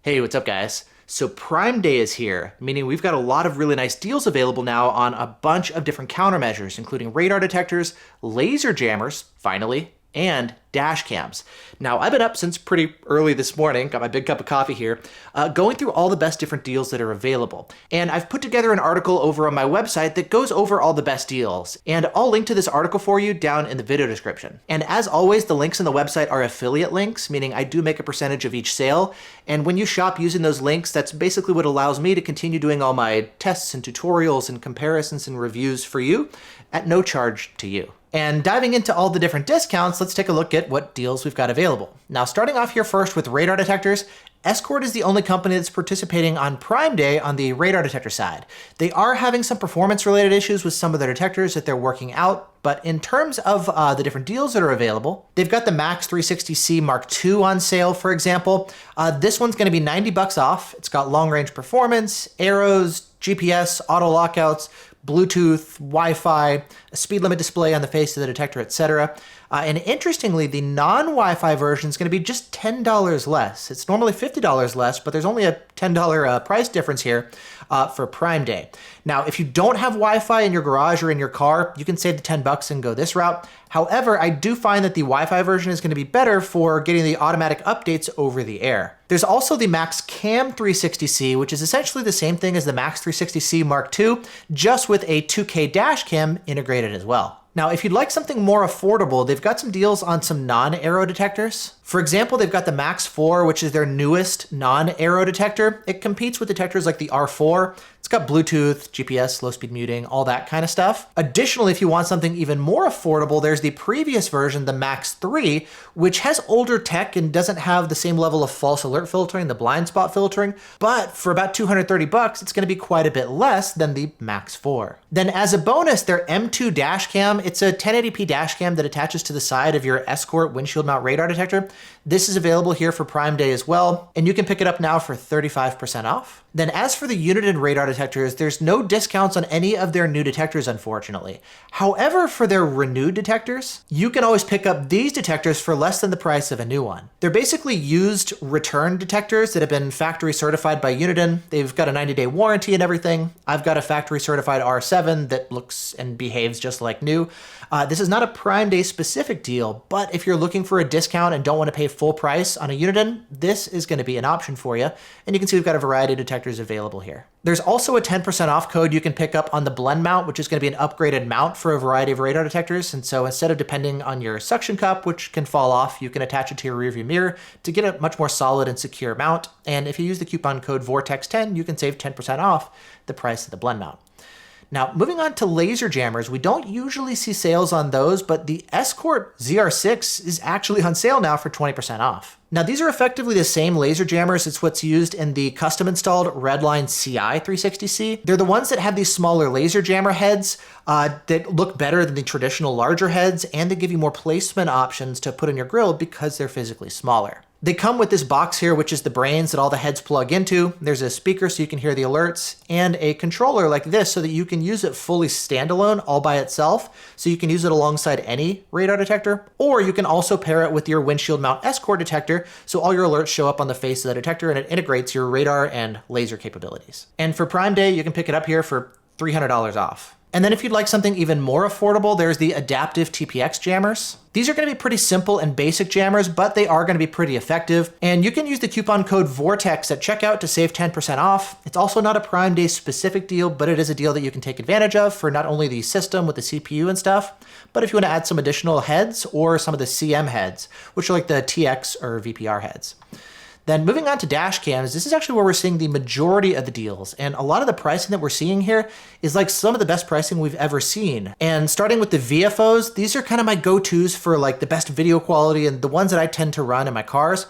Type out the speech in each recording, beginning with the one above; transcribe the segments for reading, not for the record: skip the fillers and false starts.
Hey, what's up, guys? So Prime Day is here, meaning we've got a lot of really nice deals available now on a bunch of different countermeasures, including radar detectors, laser jammers, finally, and dash cams. Now, I've been up since pretty early this morning, got my big cup of coffee here, going through all the best different deals that are available. And I've put together an article over on my website that goes over all the best deals. And I'll link to this article for you down in the video description. And as always, the links on the website are affiliate links, meaning I do make a percentage of each sale. And when you shop using those links, that's basically what allows me to continue doing all my tests and tutorials and comparisons and reviews for you at no charge to you. And diving into all the different discounts, let's take a look at what deals we've got available. Now, starting off here first with radar detectors, Escort is the only company that's participating on Prime Day on the radar detector side. They are having some performance-related issues with some of their detectors that they're working out, but in terms of the different deals that are available, they've got the Max 360C Mark II on sale, for example. This one's going to be $90 off. It's got long-range performance, arrows, GPS, auto lockouts, Bluetooth, Wi-Fi, a speed limit display on the face of the detector, etc. And interestingly, the non-Wi-Fi version is going to be just $10 less. It's normally $50 less, but there's only a $10 price difference here for Prime Day. Now, if you don't have Wi-Fi in your garage or in your car, you can save the $10 and go this route. However, I do find that the Wi-Fi version is going to be better for getting the automatic updates over the air. There's also the Max Cam 360C, which is essentially the same thing as the Max 360C Mark II, just with a 2K dash cam integrated as well. Now, if you'd like something more affordable, they've got some deals on some non-aero detectors. For example, they've got the Max 4, which is their newest non-aero detector. It competes with detectors like the R4. It's got Bluetooth, GPS, low-speed muting, all that kind of stuff. Additionally, if you want something even more affordable, there's the previous version, the Max 3, which has older tech and doesn't have the same level of false alert filtering, the blind spot filtering, but for about $230, it's going to be quite a bit less than the Max 4. Then as a bonus, their M2 dash cam, it's a 1080p dash cam that attaches to the side of your Escort windshield mount radar detector. This is available here for Prime Day as well, and you can pick it up now for 35% off. Then as for the Uniden radar detectors, there's no discounts on any of their new detectors, unfortunately. However, for their renewed detectors, you can always pick up these detectors for less than the price of a new one. They're basically used return detectors that have been factory certified by Uniden. They've got a 90-day warranty and everything. I've got a factory certified R7 that looks and behaves just like new. This is not a Prime Day specific deal, but if you're looking for a discount and don't want to pay full price on a Uniden, this is going to be an option for you. And you can see we've got a variety of detectors available here. There's also a 10% off code you can pick up on the blend mount, which is going to be an upgraded mount for a variety of radar detectors. And so instead of depending on your suction cup, which can fall off, you can attach it to your rearview mirror to get a much more solid and secure mount. And if you use the coupon code VORTEX10, you can save 10% off the price of the blend mount. Now, moving on to laser jammers, we don't usually see sales on those, but the Escort ZR6 is actually on sale now for 20% off. Now, these are effectively the same laser jammers as what's used in the custom-installed Redline CI 360C. They're the ones that have these smaller laser jammer heads that look better than the traditional larger heads, and they give you more placement options to put in your grill because they're physically smaller. They come with this box here, which is the brains that all the heads plug into. There's a speaker so you can hear the alerts, and a controller like this so that you can use it fully standalone all by itself. So you can use it alongside any radar detector, or you can also pair it with your windshield mount Escort detector so all your alerts show up on the face of the detector and it integrates your radar and laser capabilities. And for Prime Day, you can pick it up here for $300 off. And then if you'd like something even more affordable, there's the adaptive TPX jammers. These are going to be pretty simple and basic jammers, but they are going to be pretty effective. And you can use the coupon code VORTEX at checkout to save 10% off. It's also not a Prime Day specific deal, but it is a deal that you can take advantage of for not only the system with the CPU and stuff, but if you want to add some additional heads or some of the CM heads, which are like the TX or VPR heads. Then moving on to dash cams, this is actually where we're seeing the majority of the deals. And a lot of the pricing that we're seeing here is like some of the best pricing we've ever seen. And starting with the VFOs, these are kind of my go-tos for like the best video quality and the ones that I tend to run in my cars.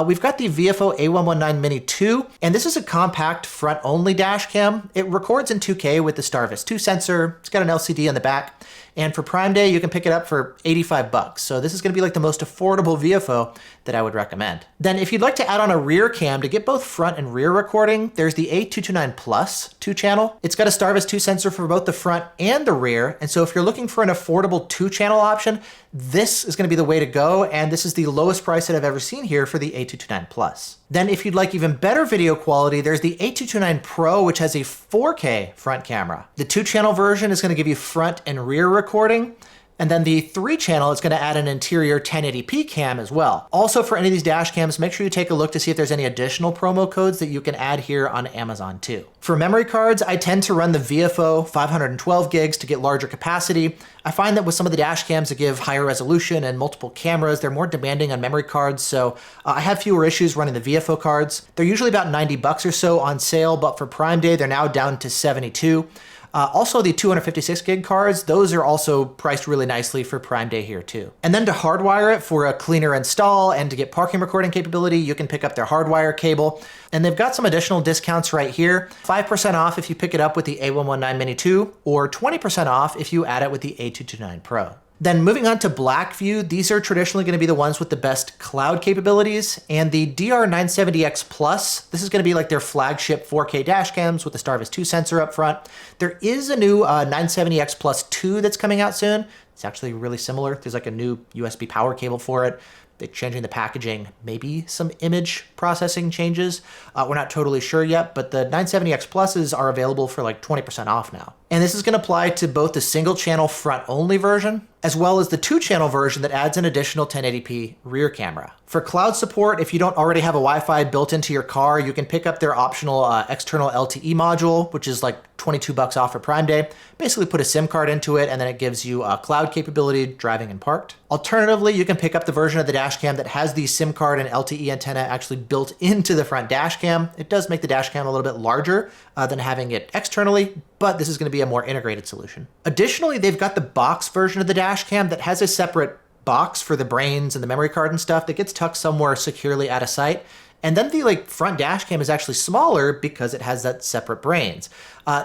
We've got the VFO A119 Mini 2, and this is a compact front-only dash cam. It records in 2K with the Starvis 2 sensor. It's got an LCD on the back. And for Prime Day, you can pick it up for $85. So this is going to be like the most affordable VFO that I would recommend. Then if you'd like to add on a rear cam to get both front and rear recording, there's the A229 Plus 2-channel. It's got a Starvis 2 sensor for both the front and the rear. And so if you're looking for an affordable 2-channel option, this is going to be the way to go. And this is the lowest price that I've ever seen here for the A229 Plus. Then if you'd like even better video quality, there's the A229 Pro, which has a 4K front camera. The 2-channel version is going to give you front and rear recording. And then the 3-channel is going to add an interior 1080p cam as well. Also, for any of these dash cams, make sure you take a look to see if there's any additional promo codes that you can add here on Amazon too. For memory cards, I tend to run the VFO 512 gigs to get larger capacity. I find that with some of the dash cams that give higher resolution and multiple cameras, they're more demanding on memory cards, so I have fewer issues running the VFO cards. They're usually about $90 or so on sale, but for Prime Day, they're now down to $72. Also, the 256 gig cards, those are also priced really nicely for Prime Day here too. And then to hardwire it for a cleaner install and to get parking recording capability, you can pick up their hardwire cable. And they've got some additional discounts right here. 5% off if you pick it up with the A119 Mini 2, or 20% off if you add it with the A229 Pro. Then moving on to Blackview, these are traditionally going to be the ones with the best cloud capabilities, and the DR970X Plus, this is going to be like their flagship 4K dash cams with the Starvis 2 sensor up front. There is a new 970X Plus 2 that's coming out soon. It's actually really similar. There's like a new USB power cable for it. They're changing the packaging, maybe some image processing changes. We're not totally sure yet, but the 970X Pluses are available for like 20% off now. And this is going to apply to both the single channel front only version, as well as the 2-channel version that adds an additional 1080p rear camera. For cloud support, if you don't already have a Wi-Fi built into your car, you can pick up their optional external LTE module, which is like $22 off for Prime Day. Basically put a SIM card into it, and then it gives you cloud capability driving and parked. Alternatively, you can pick up the version of the dashcam that has the SIM card and LTE antenna actually built into the front dashcam. It does make the dashcam a little bit larger than having it externally, but this is going to be a more integrated solution. Additionally, they've got the box version of the dashcam that has a separate box for the brains and the memory card and stuff that gets tucked somewhere securely out of sight. And then the front dash cam is actually smaller because it has that separate brains.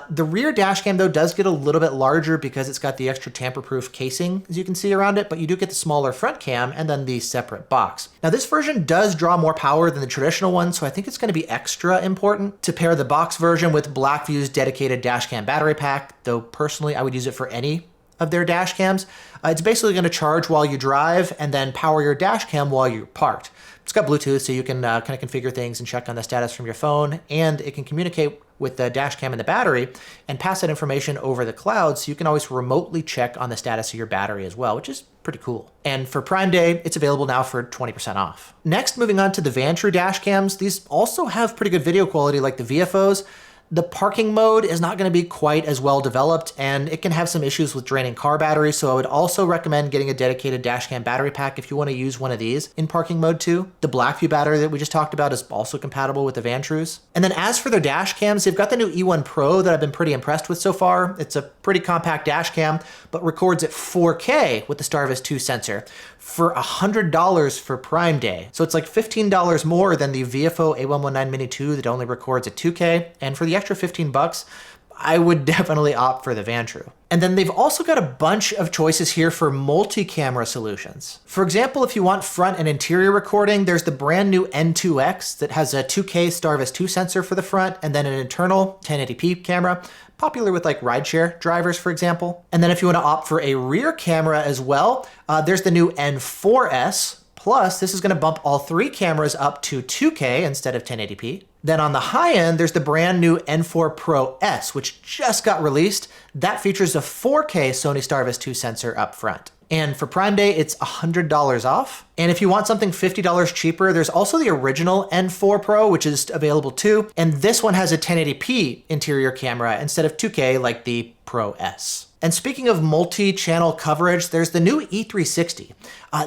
The rear dash cam though does get a little bit larger because it's got the extra tamper-proof casing, as you can see around it, but you do get the smaller front cam and then the separate box. Now this version does draw more power than the traditional one, so I think it's going to be extra important to pair the box version with Blackview's dedicated dash cam battery pack, though personally I would use it for any of their dash cams. It's basically going to charge while you drive and then power your dash cam while you're parked. It's got Bluetooth, so you can kind of configure things and check on the status from your phone, and it can communicate with the dash cam and the battery and pass that information over the cloud, so you can always remotely check on the status of your battery as well, which is pretty cool. And for Prime Day, it's available now for 20% off. Next, moving on to the Vantrue dash cams. These also have pretty good video quality like the VFOs. The parking mode is not going to be quite as well developed, and it can have some issues with draining car batteries, so I would also recommend getting a dedicated dashcam battery pack if you want to use one of these in parking mode too. The Blackview battery that we just talked about is also compatible with the Vantrues. And then as for their dash cams, they've got the new E1 Pro that I've been pretty impressed with so far. It's a pretty compact dash cam, but records at 4K with the Starvis 2 sensor for $100 for Prime Day. So it's like $15 more than the VFO A119 Mini 2 that only records at 2K. And for the extra $15, I would definitely opt for the Vantrue. And then they've also got a bunch of choices here for multi-camera solutions. For example, if you want front and interior recording, there's the brand new N2X that has a 2K Starvis 2 sensor for the front and then an internal 1080p camera, popular with like rideshare drivers, for example. And then if you want to opt for a rear camera as well, there's the new N4S. Plus, this is going to bump all 3 cameras up to 2K instead of 1080p. Then on the high end, there's the brand new N4 Pro S, which just got released. That features a 4K Sony Starvis 2 sensor up front. And for Prime Day, it's $100 off. And if you want something $50 cheaper, there's also the original N4 Pro, which is available too. And this one has a 1080p interior camera instead of 2K like the Pro S. And speaking of multi-channel coverage, there's the new E360.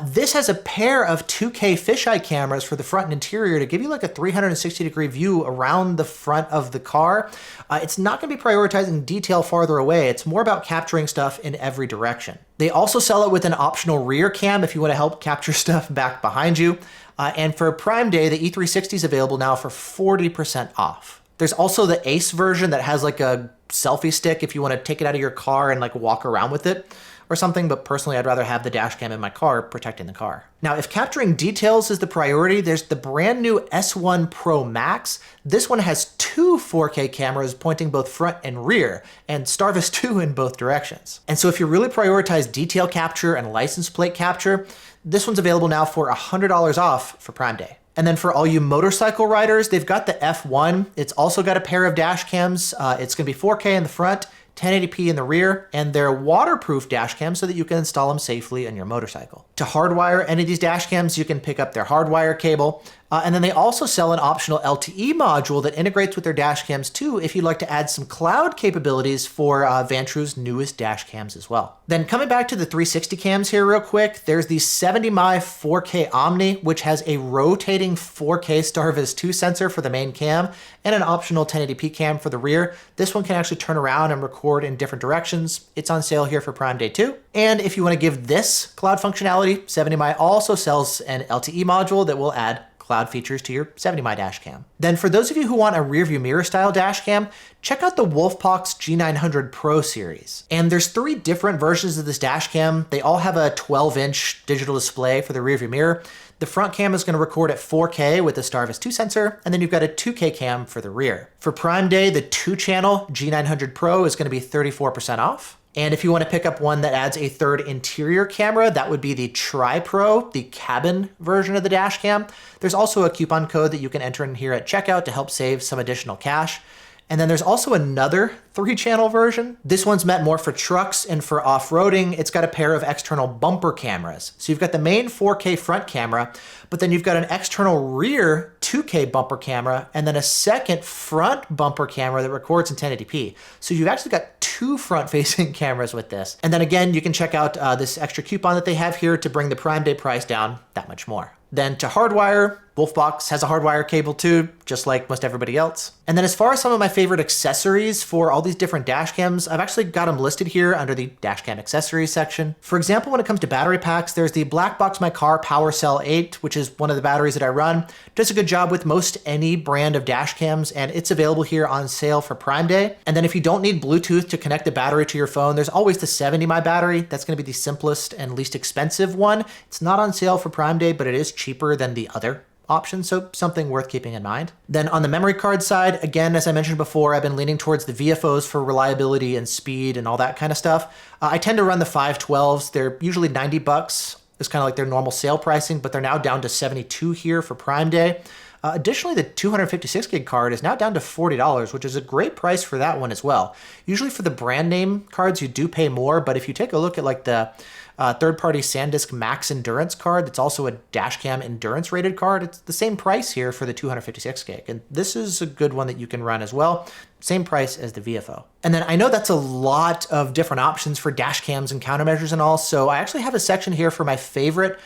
This has a pair of 2K fisheye cameras for the front and interior to give you like a 360-degree view around the front of the car. It's not going to be prioritizing detail farther away. It's more about capturing stuff in every direction. They also sell it with an optional rear cam if you want to help capture stuff back behind you. And for Prime Day, the E360 is available now for 40% off. There's also the Ace version that has like a selfie stick if you want to take it out of your car and like walk around with it or something, but personally I'd rather have the dash cam in my car protecting the car. Now, if capturing details is the priority, there's the brand new S1 Pro Max. This one has 2 4K cameras pointing both front and rear, and Starvis 2 in both directions. And so if you really prioritize detail capture and license plate capture, this one's available now for $100 off for Prime Day. And then for all you motorcycle riders, they've got the F1. It's also got a pair of dash cams. It's going to be 4K in the front, 1080p in the rear, and they're waterproof dash cams so that you can install them safely on your motorcycle. To hardwire any of these dash cams, you can pick up their hardwire cable. And then they also sell an optional LTE module that integrates with their dash cams too if you'd like to add some cloud capabilities for Vantru's newest dash cams as well. Then coming back to the 360 cams here real quick, there's the 70mm 4K Omni, which has a rotating 4K Starvis 2 sensor for the main cam and an optional 1080p cam for the rear. This one can actually turn around and record in different directions. It's on sale here for Prime Day too. And if you want to give this cloud functionality, 70mm also sells an LTE module that will add cloud features to your 70mm dash cam. Then for those of you who want a rear view mirror style dash cam, check out the Wolfbox G900 Pro series. And there's 3 different versions of this dash cam. They all have a 12-inch digital display for the rear view mirror. The front cam is going to record at 4K with the Starvis 2 sensor, and then you've got a 2K cam for the rear. For Prime Day, the 2-channel G900 Pro is going to be 34% off. And if you want to pick up one that adds a third interior camera, that would be the Tri-Pro, the cabin version of the dash cam. There's also a coupon code that you can enter in here at checkout to help save some additional cash. And then there's also another 3-channel version. This one's meant more for trucks and for off-roading. It's got a pair of external bumper cameras. So you've got the main 4K front camera, but then you've got an external rear 2K bumper camera and then a second front bumper camera that records in 1080p. So you've actually got 2 front-facing cameras with this. And then again, you can check out this extra coupon that they have here to bring the Prime Day price down that much more. Then to hardwire, Wolfbox has a hardwire cable too, just like most everybody else. And then as far as some of my favorite accessories for all these different dash cams, I've actually got them listed here under the Dashcam Accessories section. For example, when it comes to battery packs, there's the Black Box My Car Power Cell 8, which is one of the batteries that I run. Does a good job with most any brand of dash cams, and it's available here on sale for Prime Day. And then if you don't need Bluetooth to connect the battery to your phone, there's always the 70mm battery. That's going to be the simplest and least expensive one. It's not on sale for Prime Day, but it is cheaper than the other option, so something worth keeping in mind. Then on the memory card side, again, as I mentioned before, I've been leaning towards the VFOs for reliability and speed and all that kind of stuff. I tend to run the 512s. They're usually $90. It's kind of like their normal sale pricing, but they're now down to $72 here for Prime Day. Additionally, the 256 gig card is now down to $40, which is a great price for that one as well. Usually for the brand name cards, you do pay more, but if you take a look at like the third-party SanDisk Max Endurance card, that's also a Dashcam Endurance rated card, it's the same price here for the 256 gig. And this is a good one that you can run as well. Same price as the VFO. And then I know that's a lot of different options for dash cams and countermeasures and all, so I actually have a section here for my favorite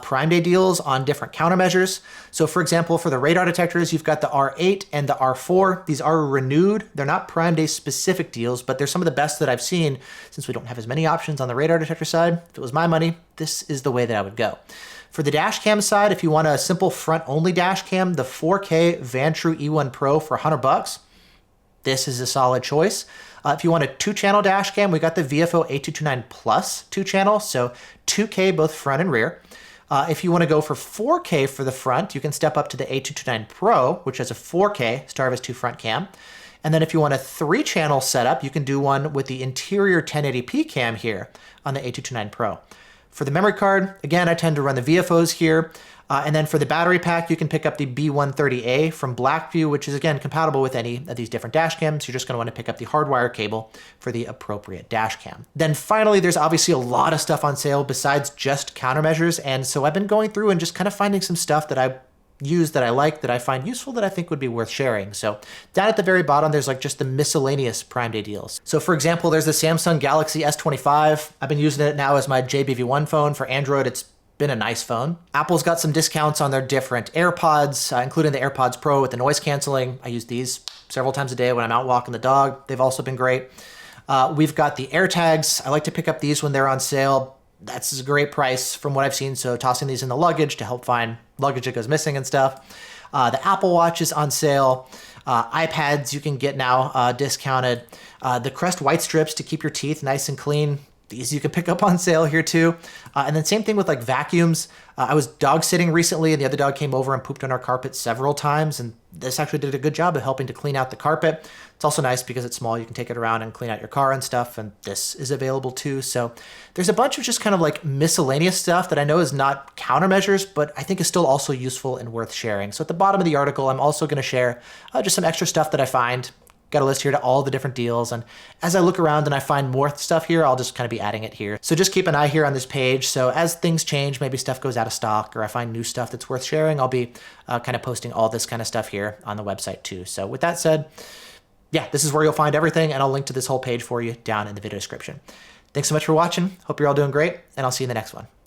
Prime Day deals on different countermeasures. So for example, for the radar detectors, you've got the R8 and the R4. These are renewed. They're not Prime Day specific deals, but they're some of the best that I've seen since we don't have as many options on the radar detector side. If it was my money, this is the way that I would go. For the dash cam side, if you want a simple front only dash cam, the 4K Vantru E1 Pro for $100. This is a solid choice. If you want a 2-channel dash cam, we got the VFO A229 Plus 2-channel, so 2K both front and rear. If you want to go for 4K for the front, you can step up to the A229 Pro, which has a 4K Starvis 2 front cam. And then if you want a 3-channel setup, you can do one with the interior 1080p cam here on the A229 Pro. For the memory card, again, I tend to run the VFOs here. And then for the battery pack, you can pick up the B130A from Blackview, which is, again, compatible with any of these different dash cams. You're just going to want to pick up the hardwire cable for the appropriate dash cam. Then finally, there's obviously a lot of stuff on sale besides just countermeasures. And so I've been going through and just kind of finding some stuff that I use, that I like, that I find useful, that I think would be worth sharing. So down at the very bottom, there's like just the miscellaneous Prime Day deals. So for example, there's the Samsung Galaxy S25. I've been using it now as my JBV1 phone. For Android, it's been a nice phone. Apple's got some discounts on their different AirPods, including the AirPods Pro with the noise canceling. I use these several times a day when I'm out walking the dog. They've also been great. We've got the AirTags. I like to pick up these when they're on sale. That's a great price from what I've seen. So tossing these in the luggage to help find luggage that goes missing and stuff. The Apple Watch is on sale. iPads you can get now discounted. The Crest white strips to keep your teeth nice and clean. These you can pick up on sale here too. And then same thing with like vacuums. I was dog sitting recently and the other dog came over and pooped on our carpet several times. And this actually did a good job of helping to clean out the carpet. It's also nice because it's small. You can take it around and clean out your car and stuff. And this is available too. So there's a bunch of just kind of like miscellaneous stuff that I know is not countermeasures, but I think is still also useful and worth sharing. So at the bottom of the article, I'm also going to share just some extra stuff that I find. Got a list here to all the different deals. And as I look around and I find more stuff here, I'll just kind of be adding it here. So just keep an eye here on this page. So as things change, maybe stuff goes out of stock or I find new stuff that's worth sharing, I'll be kind of posting all this kind of stuff here on the website too. So with that said, yeah, this is where you'll find everything. And I'll link to this whole page for you down in the video description. Thanks so much for watching. Hope you're all doing great. And I'll see you in the next one.